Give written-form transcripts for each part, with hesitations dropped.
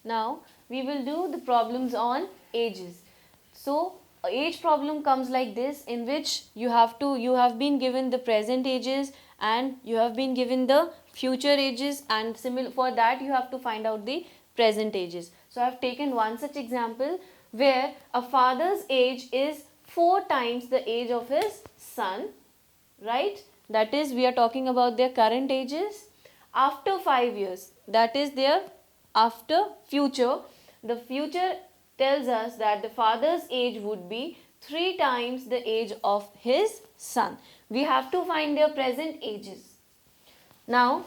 Now we will do the problems on ages. So age problem comes like this, in which you have been given the present ages and you have been given the future ages, and for that you have to find out the present ages. So I have taken one such example where a father's age is 4 times the age of his son, right? That is, we are talking about their current ages. After 5 years, that is their after future, the future tells us that the father's age would be 3 times the age of his son. We have to find their present ages. Now,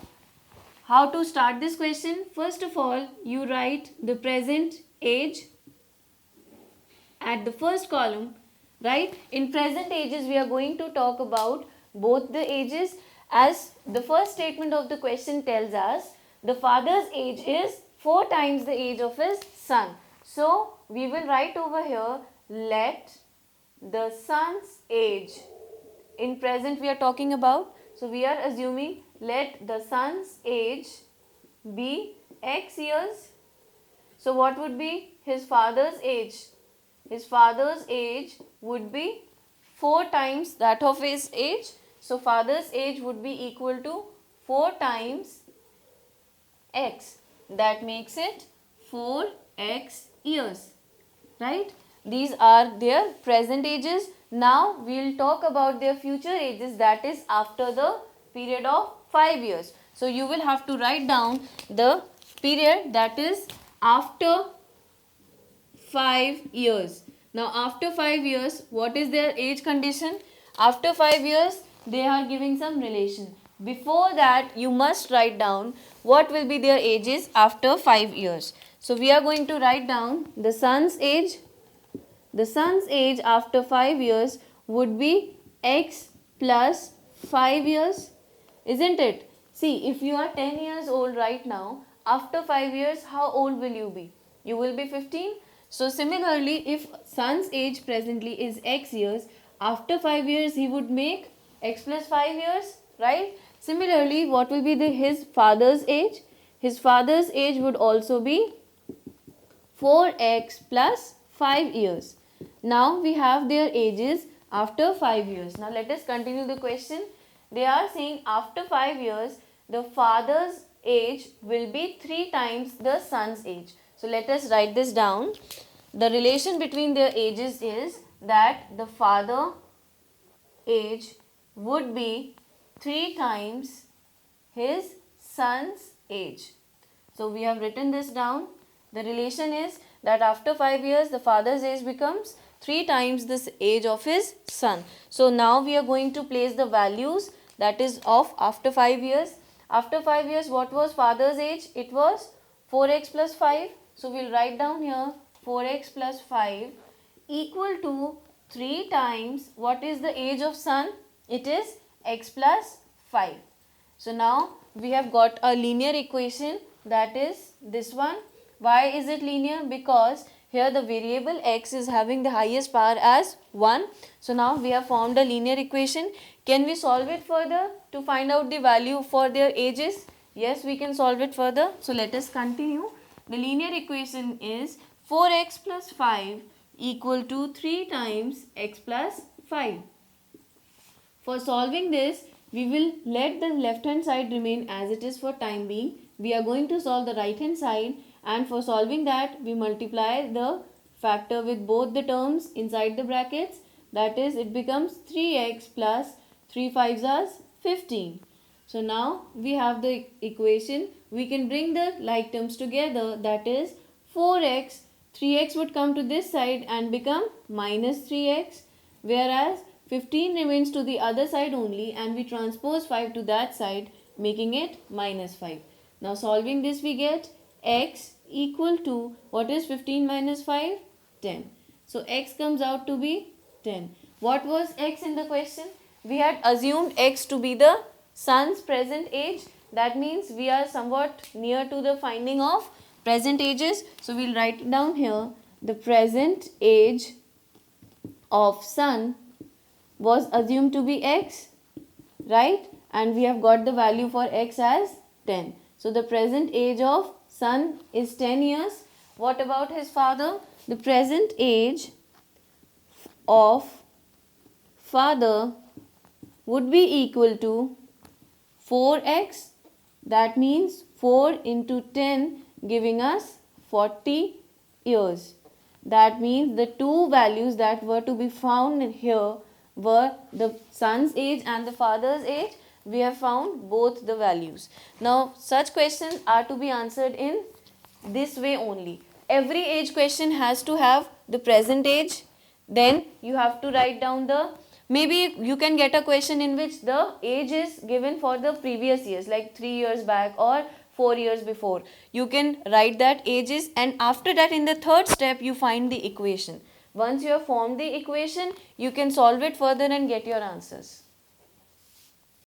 how to start this question? First of all, you write the present age at the first column, right? In present ages, we are going to talk about both the ages, as the first statement of the question tells us the father's age is 4 times the age of his son. So, we will write over here, let the son's age, in present we are talking about, so we are assuming let the son's age be x years. So, what would be his father's age? His father's age would be 4 times that of his age. So, father's age would be equal to 4 times x. That makes it 4x years, right? These are their present ages. Now, we will talk about their future ages, that is after the period of 5 years. So, you will have to write down the period that is after 5 years. Now, after 5 years, what is their age condition? After 5 years, they are giving some relation. Before that, you must write down what will be their ages after 5 years. So, we are going to write down the son's age. The son's age after 5 years would be x plus 5 years, isn't it? See, if you are 10 years old right now, after 5 years, how old will you be? You will be 15. So, similarly, if son's age presently is x years, after 5 years he would make x plus 5 years, right? Similarly, what will be his father's age? His father's age would also be 4x plus 5 years. Now, we have their ages after 5 years. Now, let us continue the question. They are saying after 5 years, the father's age will be 3 times the son's age. So, let us write this down. The relation between their ages is that the father age would be 3 times his son's age. So, we have written this down. The relation is that after 5 years, the father's age becomes 3 times the age of his son. So, now we are going to place the values, that is of after 5 years. After 5 years, what was father's age? It was 4x plus 5. So, we will write down here 4x plus 5 equal to 3 times what is the age of son? It is x plus 5. So, now we have got a linear equation, that is this one. Why is it linear? Because here the variable x is having the highest power as 1. So, now we have formed a linear equation. Can we solve it further to find out the value for their ages? Yes, we can solve it further. So, let us continue. The linear equation is 4x plus 5 equal to 3 times x plus 5. For solving this, we will let the left hand side remain as it is for time being. We are going to solve the right hand side, and for solving that, we multiply the factor with both the terms inside the brackets. That is, it becomes 3x plus 3 5s are 15. So, now we have the equation. We can bring the like terms together, that is 4x, 3x would come to this side and become minus 3x, whereas 15 remains to the other side only, and we transpose 5 to that side, making it minus 5. Now, solving this, we get x equal to, what is 15 minus 5? 10. So, x comes out to be 10. What was x in the question? We had assumed x to be the son's present age. That means we are somewhat near to the finding of present ages. So, we will write it down here. The present age of son was assumed to be x, right? And we have got the value for x as 10. So, the present age of son is 10 years. What about his father? The present age of father would be equal to 4x. That means 4 into 10 giving us 40 years. That means the two values that were to be found here were the son's age and the father's age. We have found both the values. Now such questions are to be answered in this way only. Every age question has to have the present age. Then you have to write down the, maybe you can get a question in which the age is given for the previous years, like 3 years back or 4 years before. You can write that ages, and after that in the third step you find the equation. Once you have formed the equation, you can solve it further and get your answers.